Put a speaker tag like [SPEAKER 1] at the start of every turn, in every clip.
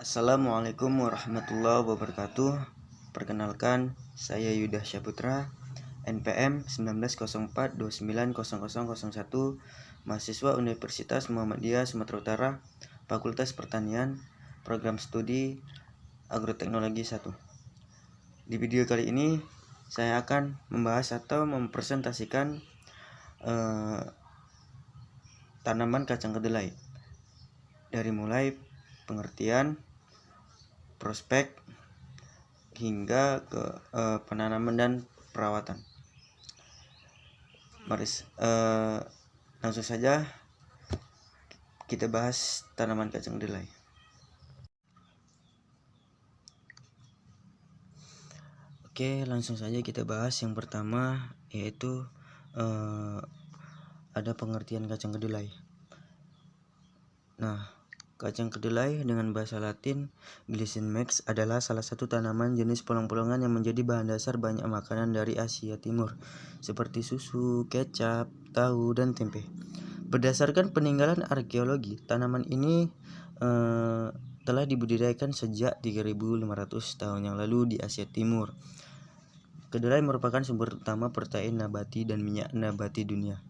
[SPEAKER 1] Assalamualaikum warahmatullahi wabarakatuh. Perkenalkan, saya Yuda Syaputra, NPM 1904290001, mahasiswa Universitas Muhammadiyah Sumatera Utara, Fakultas Pertanian, Program Studi Agroteknologi 1. Di video kali ini saya akan membahas atau mempresentasikan tanaman kacang kedelai dari mulai pengertian, prospek, hingga ke penanaman dan perawatan. Mari langsung saja kita bahas tanaman kacang kedelai. Oke, langsung saja kita bahas yang pertama, yaitu ada pengertian kacang kedelai. Nah, kacang kedelai dengan bahasa Latin Glycine max adalah salah satu tanaman jenis polong-polongan yang menjadi bahan dasar banyak makanan dari Asia Timur, seperti susu, kecap, tahu, dan tempe. Berdasarkan peninggalan arkeologi, tanaman ini telah dibudidayakan sejak 3.500 tahun yang lalu di Asia Timur. Kedelai merupakan sumber utama protein nabati dan minyak nabati dunia.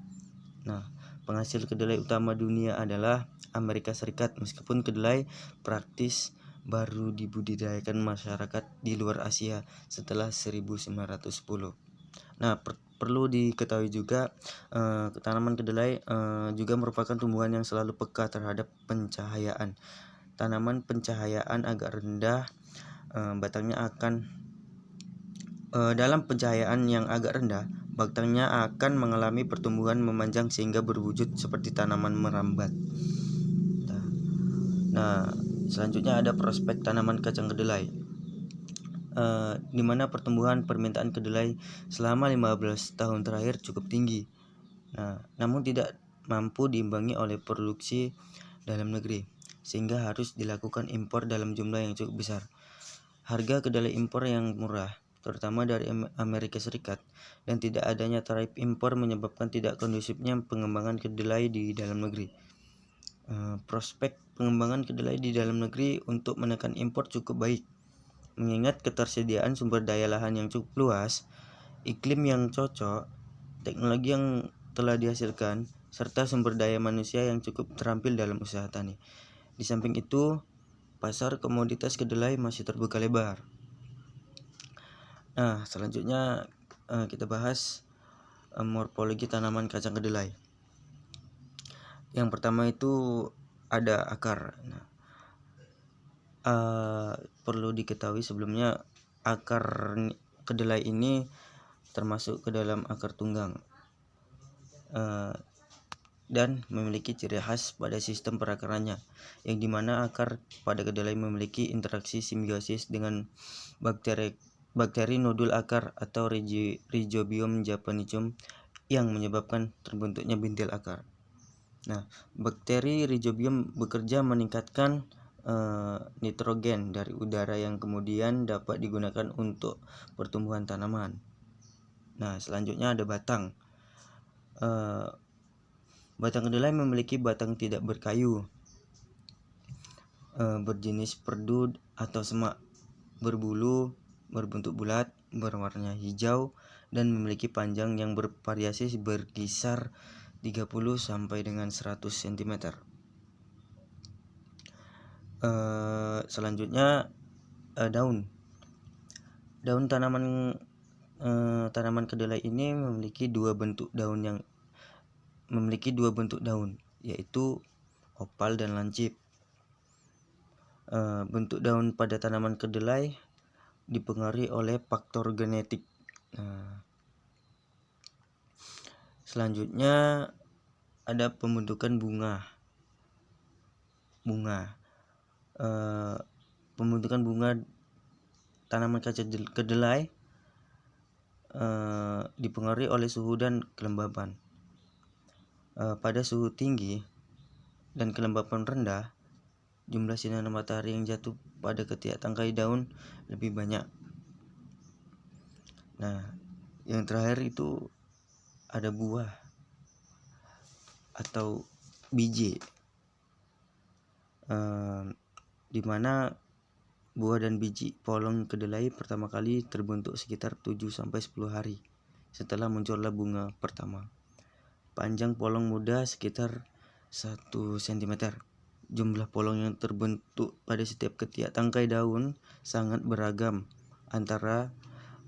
[SPEAKER 1] Nah, penghasil kedelai utama dunia adalah Amerika Serikat, meskipun kedelai praktis baru dibudidayakan masyarakat di luar Asia setelah 1910. Nah, perlu diketahui juga tanaman kedelai juga merupakan tumbuhan yang selalu peka terhadap pencahayaan. Tanaman pencahayaan agak rendah, batangnya akan dalam pencahayaan yang agak rendah, batangnya akan mengalami pertumbuhan memanjang sehingga berwujud seperti tanaman merambat. Nah, selanjutnya ada prospek tanaman kacang kedelai, di mana pertumbuhan permintaan kedelai selama 15 tahun terakhir cukup tinggi. Nah, namun tidak mampu diimbangi oleh produksi dalam negeri, sehingga harus dilakukan impor dalam jumlah yang cukup besar. Harga kedelai impor yang murah, terutama dari Amerika Serikat, dan tidak adanya tarif impor menyebabkan tidak kondusifnya pengembangan kedelai di dalam negeri. Prospek pengembangan kedelai di dalam negeri untuk menekan impor cukup baik, mengingat ketersediaan sumber daya lahan yang cukup luas, iklim yang cocok, teknologi yang telah dihasilkan, serta sumber daya manusia yang cukup terampil dalam usaha tani. Di samping itu, pasar komoditas kedelai masih terbuka lebar. Nah, selanjutnya kita bahas morfologi tanaman kacang kedelai. Yang pertama itu ada akar. Nah, perlu diketahui sebelumnya, akar kedelai ini termasuk ke dalam akar tunggang dan memiliki ciri khas pada sistem perakarannya, yang dimana akar pada kedelai memiliki interaksi simbiosis dengan bakteri nodul akar atau Rhizobium japonicum yang menyebabkan terbentuknya bintil akar. Nah, bakteri Rhizobium bekerja meningkatkan nitrogen dari udara yang kemudian dapat digunakan untuk pertumbuhan tanaman. Nah, selanjutnya ada batang. Batang kedelai memiliki batang tidak berkayu, berjenis perdu atau semak, berbulu, berbentuk bulat, berwarna hijau, dan memiliki panjang yang bervariasi berkisar 30 sampai dengan 100 cm. Selanjutnya daun. Daun tanaman kedelai ini memiliki dua bentuk daun, yaitu opal dan lancip. Bentuk daun pada tanaman kedelai dipengaruhi oleh faktor genetik. Selanjutnya ada pembentukan bunga. Pembentukan bunga tanaman kacang kedelai dipengaruhi oleh suhu dan kelembapan. Pada suhu tinggi dan kelembapan rendah, jumlah sinar matahari yang jatuh pada ketiak tangkai daun lebih banyak. Nah, yang terakhir itu ada buah atau biji, di mana buah dan biji polong kedelai pertama kali terbentuk sekitar 7-10 hari setelah munculnya bunga pertama. Panjang polong muda sekitar 1 cm. Jumlah polong yang terbentuk pada setiap ketiak tangkai daun sangat beragam, antara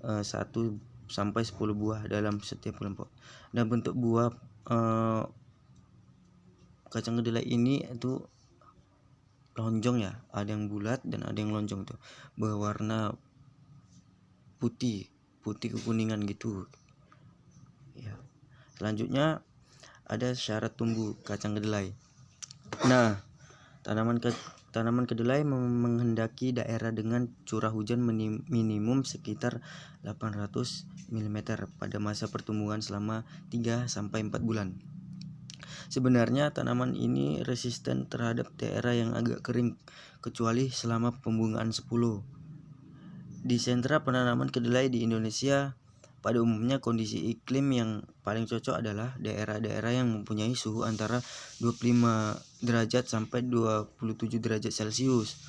[SPEAKER 1] 1-10 buah dalam setiap kelompok. Dan bentuk buah kacang kedelai ini itu lonjong ya, ada yang bulat dan ada yang lonjong tuh, berwarna putih kekuningan gitu ya. Selanjutnya ada syarat tumbuh kacang kedelai. Nah, tanaman kedelai menghendaki daerah dengan curah hujan minimum sekitar 800 mm pada masa pertumbuhan selama 3-4 bulan. Sebenarnya tanaman ini resisten terhadap daerah yang agak kering, kecuali selama pembungaan 10. Di sentra penanaman kedelai di Indonesia, pada umumnya kondisi iklim yang paling cocok adalah daerah-daerah yang mempunyai suhu antara 25 derajat sampai 27 derajat Celcius.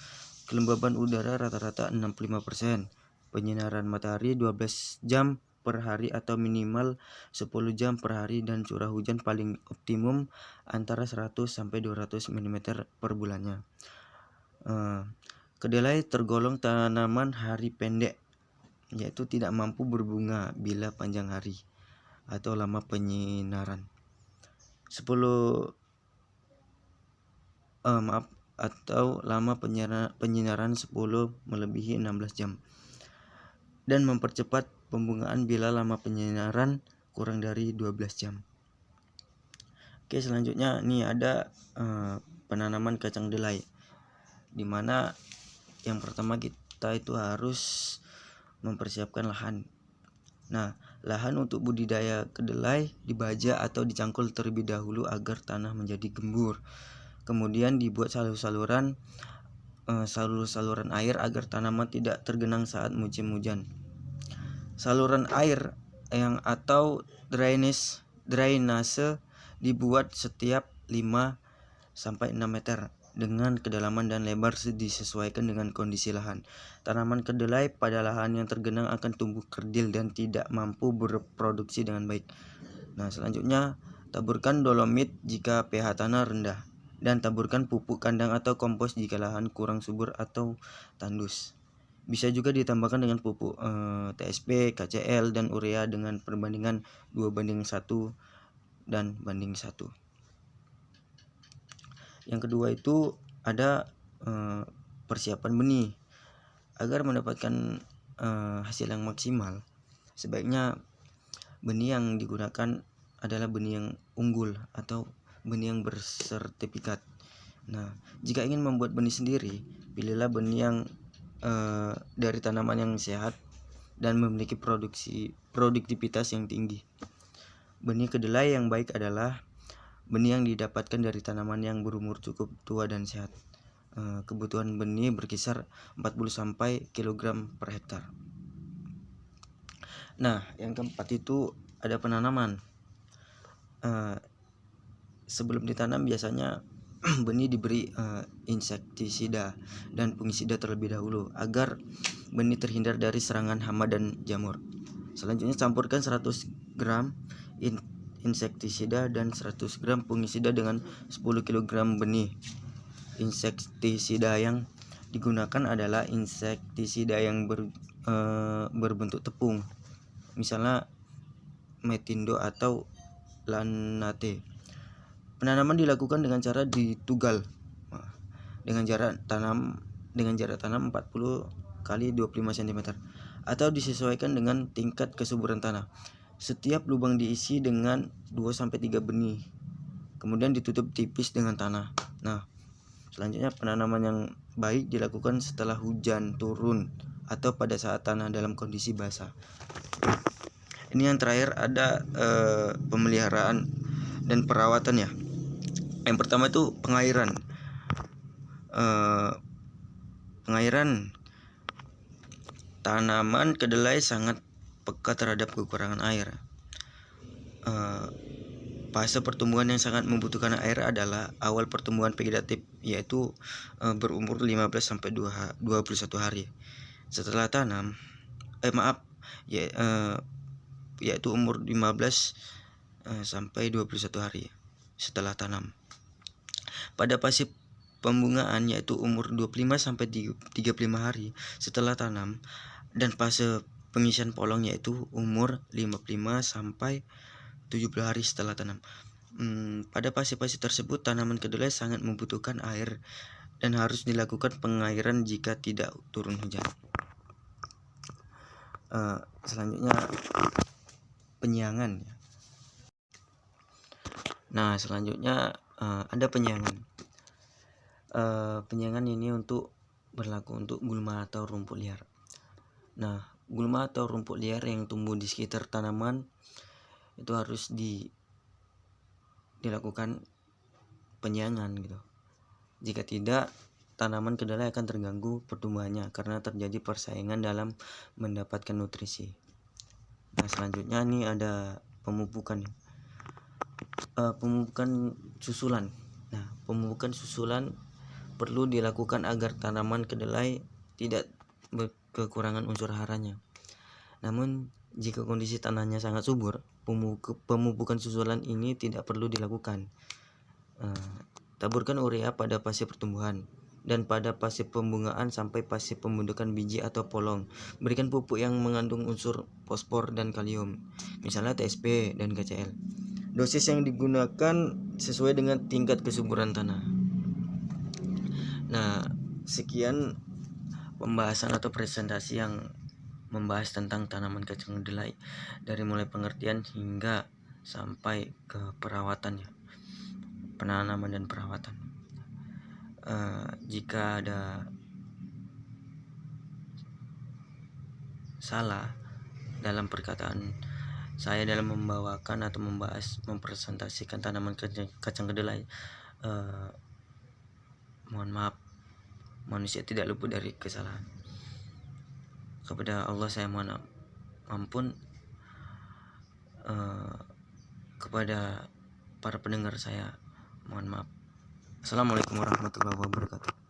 [SPEAKER 1] Kelembaban udara rata-rata 65%. Penyinaran matahari 12 jam per hari atau minimal 10 jam per hari, dan curah hujan paling optimum antara 100 sampai 200 mm per bulannya. Kedelai tergolong tanaman hari pendek, yaitu tidak mampu berbunga bila panjang hari atau lama penyinaran. Atau lama penyinaran 10 melebihi 16 jam. Dan mempercepat pembungaan bila lama penyinaran kurang dari 12 jam. Oke, selanjutnya nih ada penanaman kacang kedelai, dimana yang pertama kita itu harus mempersiapkan lahan. Nah, lahan untuk budidaya kedelai dibajak atau dicangkul terlebih dahulu agar tanah menjadi gembur. Kemudian dibuat saluran air agar tanaman tidak tergenang saat musim hujan. Saluran air atau drainase dibuat setiap 5-6 meter dengan kedalaman dan lebar disesuaikan dengan kondisi lahan. Tanaman kedelai pada lahan yang tergenang akan tumbuh kerdil dan tidak mampu berproduksi dengan baik. Nah, selanjutnya taburkan dolomit jika pH tanah rendah, dan taburkan pupuk kandang atau kompos jika lahan kurang subur atau tandus. Bisa juga ditambahkan dengan pupuk TSP, KCL, dan urea dengan perbandingan 2:1 dan banding 1. Yang kedua itu ada persiapan benih. Agar mendapatkan hasil yang maksimal, sebaiknya benih yang digunakan adalah benih yang unggul atau benih yang bersertifikat. Nah, jika ingin membuat benih sendiri, pilihlah benih yang dari tanaman yang sehat dan memiliki produktivitas yang tinggi. Benih kedelai yang baik adalah benih yang didapatkan dari tanaman yang berumur cukup tua dan sehat. Kebutuhan benih berkisar 40 sampai kg per hektar. Nah, yang keempat itu ada penanaman. Sebelum ditanam biasanya benih diberi insektisida dan fungisida terlebih dahulu agar benih terhindar dari serangan hama dan jamur. Selanjutnya campurkan 100 gram insektisida dan 100 gram fungisida dengan 10 kg benih. Insektisida yang digunakan adalah insektisida yang berbentuk tepung, misalnya Metindo atau Lanate. Penanaman dilakukan dengan cara ditugal dengan jarak tanam 40 kali 25 cm atau disesuaikan dengan tingkat kesuburan tanah. Setiap lubang diisi dengan 2-3 benih, kemudian ditutup tipis dengan tanah. Nah, selanjutnya penanaman yang baik dilakukan setelah hujan turun atau pada saat tanah dalam kondisi basah. Ini yang terakhir ada pemeliharaan dan perawatan ya. Yang pertama itu pengairan. Pengairan. Tanaman kedelai sangat peka terhadap kekurangan air. Fase pertumbuhan yang sangat membutuhkan air adalah awal pertumbuhan vegetatif, yaitu berumur 15 sampai 21 hari setelah tanam. Yaitu umur 15 sampai 21 hari setelah tanam. Pada fase pembungaan, yaitu umur 25 sampai 35 hari setelah tanam, dan fase pengisian polong, yaitu umur 55 sampai 70 hari setelah tanam. Pada fase-fase tersebut tanaman kedelai sangat membutuhkan air dan harus dilakukan pengairan jika tidak turun hujan. Selanjutnya penyiangan. Nah, selanjutnya ada penyiangan. Penyiangan ini berlaku untuk gulma atau rumput liar. Nah, gulma atau rumput liar yang tumbuh di sekitar tanaman itu harus dilakukan penyiangan gitu. Jika tidak, tanaman kedelai akan terganggu pertumbuhannya karena terjadi persaingan dalam mendapatkan nutrisi. Nah, selanjutnya ini ada pemupukan. Pemupukan susulan. Nah, pemupukan susulan perlu dilakukan agar tanaman kedelai tidak kekurangan unsur haranya. Namun, jika kondisi tanahnya sangat subur, pemupukan susulan ini tidak perlu dilakukan. Taburkan urea pada fase pertumbuhan dan pada fase pembungaan sampai fase pembentukan biji atau polong. Berikan pupuk yang mengandung unsur fosfor dan kalium, misalnya TSP dan KCl. Dosis yang digunakan sesuai dengan tingkat kesuburan tanah. Nah, sekian pembahasan atau presentasi yang membahas tentang tanaman kacang kedelai, dari mulai pengertian hingga sampai ke perawatannya, penanaman dan perawatan. Jika ada salah dalam perkataan saya dalam membawakan atau mempresentasikan tanaman kacang kedelai, mohon maaf, manusia tidak luput dari kesalahan. Kepada Allah saya mohon ampun. Kepada para pendengar saya mohon maaf. Assalamualaikum warahmatullahi wabarakatuh.